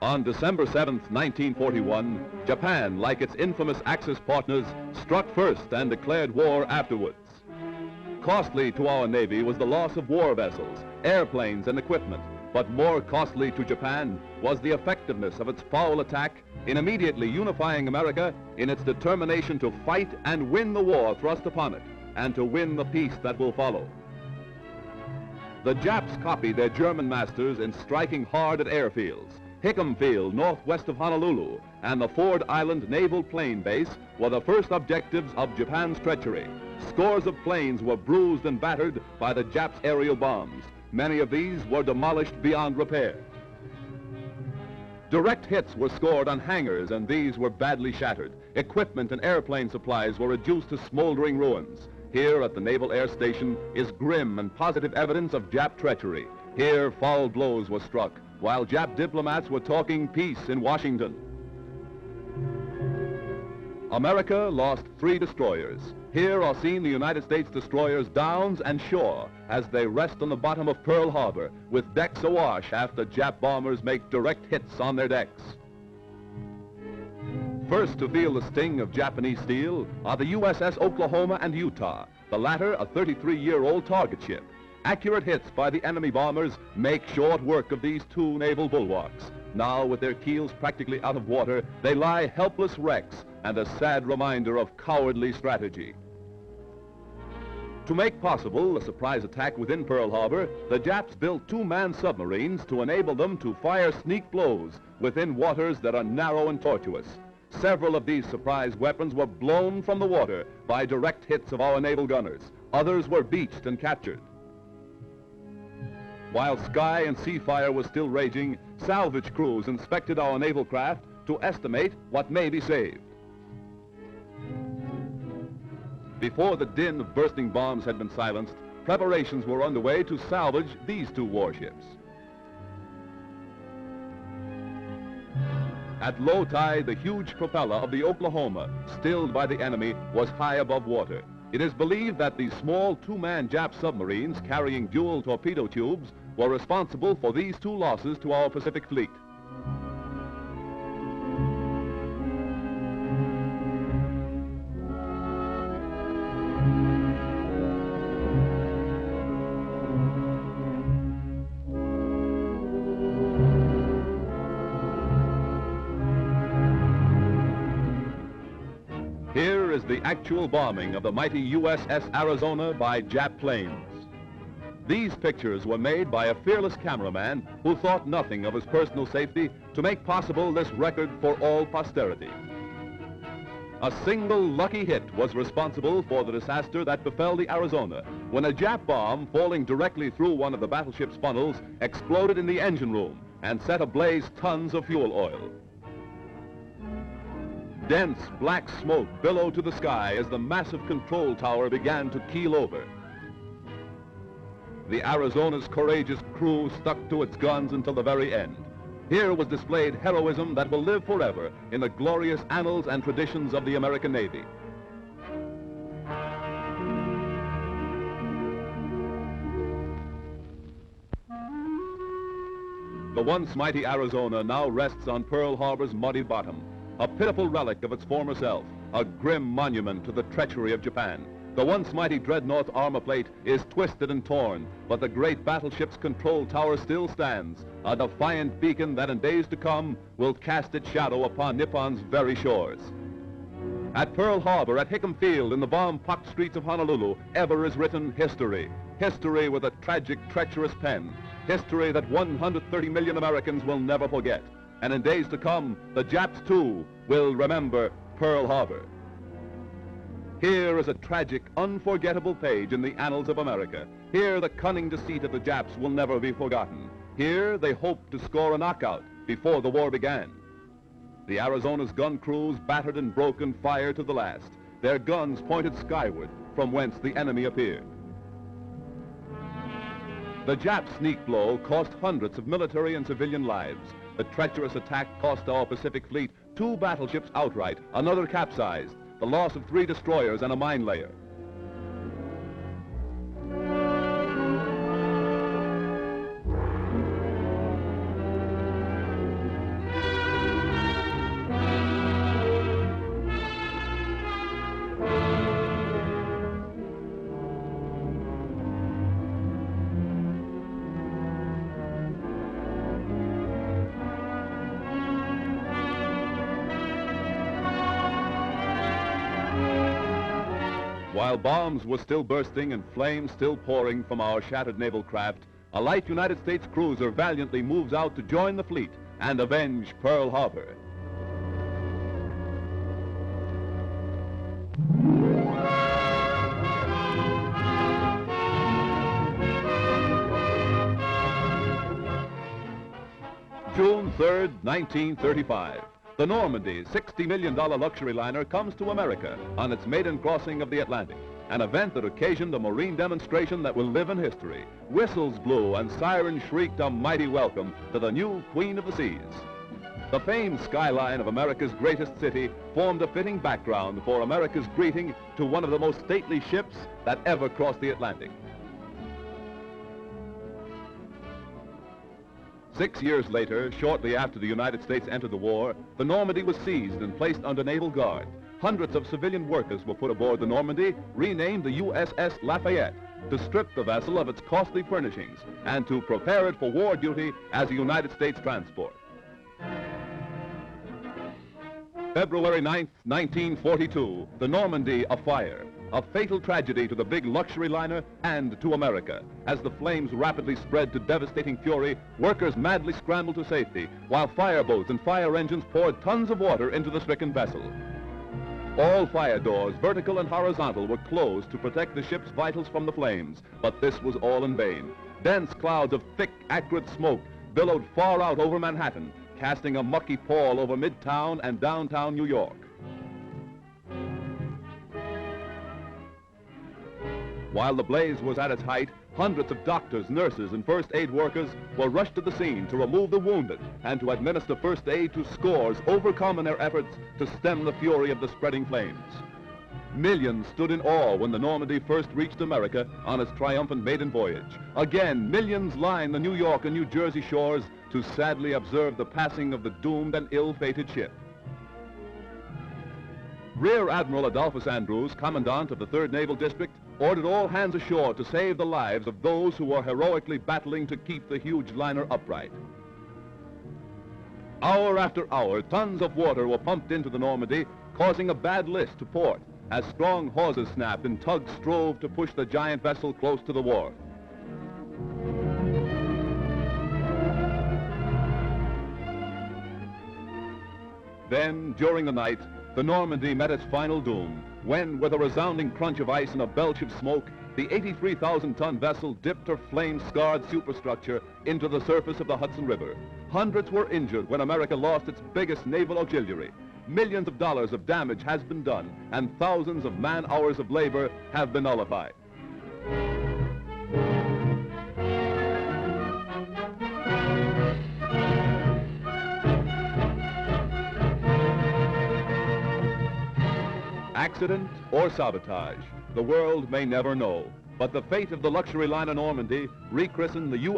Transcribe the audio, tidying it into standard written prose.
On December 7th, 1941, Japan, like its infamous Axis partners, struck first and declared war afterwards. Costly to our Navy was the loss of war vessels, airplanes, and equipment, but more costly to Japan was the effectiveness of its foul attack in immediately unifying America in its determination to fight and win the war thrust upon it, and to win the peace that will follow. The Japs copied their German masters in striking hard at airfields. Hickam Field, northwest of Honolulu, and the Ford Island Naval Plane Base were the first objectives of Japan's treachery. Scores of planes were bruised and battered by the Japs' aerial bombs. Many of these were demolished beyond repair. Direct hits were scored on hangars, and these were badly shattered. Equipment and airplane supplies were reduced to smoldering ruins. Here at the Naval Air Station is grim and positive evidence of Jap treachery. Here foul blows were struck, while Jap diplomats were talking peace in Washington. America lost 3 destroyers. Here are seen the United States destroyers Downs and Shaw as they rest on the bottom of Pearl Harbor with decks awash after Jap bombers make direct hits on their decks. First to feel the sting of Japanese steel are the USS Oklahoma and Utah, the latter a 33-year-old target ship. Accurate hits by the enemy bombers make short work of these 2 naval bulwarks. Now, with their keels practically out of water, they lie helpless wrecks and a sad reminder of cowardly strategy. To make possible a surprise attack within Pearl Harbor, the Japs built 2-man submarines to enable them to fire sneak blows within waters that are narrow and tortuous. Several of these surprise weapons were blown from the water by direct hits of our naval gunners. Others were beached and captured. While sky and sea fire was still raging, salvage crews inspected our naval craft to estimate what may be saved. Before the din of bursting bombs had been silenced, preparations were underway to salvage these 2 warships. At low tide, the huge propeller of the Oklahoma, stilled by the enemy, was high above water. It is believed that the small 2-man Jap submarines carrying dual torpedo tubes were responsible for these 2 losses to our Pacific fleet. Here is the actual bombing of the mighty USS Arizona by Jap planes. These pictures were made by a fearless cameraman who thought nothing of his personal safety to make possible this record for all posterity. A single lucky hit was responsible for the disaster that befell the Arizona when a Jap bomb falling directly through one of the battleship's funnels exploded in the engine room and set ablaze tons of fuel oil. Dense black smoke billowed to the sky as the massive control tower began to keel over. The Arizona's courageous crew stuck to its guns until the very end. Here was displayed heroism that will live forever in the glorious annals and traditions of the American Navy. The once mighty Arizona now rests on Pearl Harbor's muddy bottom, a pitiful relic of its former self, a grim monument to the treachery of Japan. The once mighty dreadnought armor plate is twisted and torn, but the great battleship's control tower still stands, a defiant beacon that in days to come will cast its shadow upon Nippon's very shores. At Pearl Harbor, at Hickam Field, in the bomb-pocked streets of Honolulu, ever is written history. History with a tragic, treacherous pen. History that 130 million Americans will never forget. And in days to come, the Japs, too, will remember Pearl Harbor. Here is a tragic, unforgettable page in the annals of America. Here, the cunning deceit of the Japs will never be forgotten. Here, they hoped to score a knockout before the war began. The Arizona's gun crews, battered and broken, fired to the last. Their guns pointed skyward, from whence the enemy appeared. The Jap sneak blow cost hundreds of military and civilian lives. The treacherous attack cost our Pacific Fleet 2 battleships outright, another capsized, the loss of 3 destroyers and a mine layer. While bombs were still bursting and flames still pouring from our shattered naval craft, a light United States cruiser valiantly moves out to join the fleet and avenge Pearl Harbor. June 3rd, 1935. The Normandy, $60 million luxury liner, comes to America on its maiden crossing of the Atlantic, an event that occasioned a marine demonstration that will live in history. Whistles blew and sirens shrieked a mighty welcome to the new Queen of the Seas. The famed skyline of America's greatest city formed a fitting background for America's greeting to one of the most stately ships that ever crossed the Atlantic. 6 years later, shortly after the United States entered the war, the Normandy was seized and placed under naval guard. Hundreds of civilian workers were put aboard the Normandy, renamed the USS Lafayette, to strip the vessel of its costly furnishings and to prepare it for war duty as a United States transport. February 9th, 1942, the Normandy afire. A fatal tragedy to the big luxury liner and to America. As the flames rapidly spread to devastating fury, workers madly scrambled to safety, while fireboats and fire engines poured tons of water into the stricken vessel. All fire doors, vertical and horizontal, were closed to protect the ship's vitals from the flames, but this was all in vain. Dense clouds of thick, acrid smoke billowed far out over Manhattan, casting a mucky pall over Midtown and downtown New York. While the blaze was at its height, hundreds of doctors, nurses, and first aid workers were rushed to the scene to remove the wounded and to administer first aid to scores overcome in their efforts to stem the fury of the spreading flames. Millions stood in awe when the Normandy first reached America on its triumphant maiden voyage. Again, millions lined the New York and New Jersey shores to sadly observe the passing of the doomed and ill-fated ship. Rear Admiral Adolphus Andrews, Commandant of the 3rd Naval District, ordered all hands ashore to save the lives of those who were heroically battling to keep the huge liner upright. Hour after hour, tons of water were pumped into the Normandy, causing a bad list to port, as strong hawsers snapped and tugs strove to push the giant vessel close to the wharf. Then, during the night, the Normandy met its final doom, when, with a resounding crunch of ice and a belch of smoke, the 83,000-ton vessel dipped her flame-scarred superstructure into the surface of the Hudson River. Hundreds were injured when America lost its biggest naval auxiliary. Millions of dollars of damage has been done, and thousands of man-hours of labor have been nullified. Accident or sabotage, the world may never know. But the fate of the luxury liner Normandy, rechristened the U.S.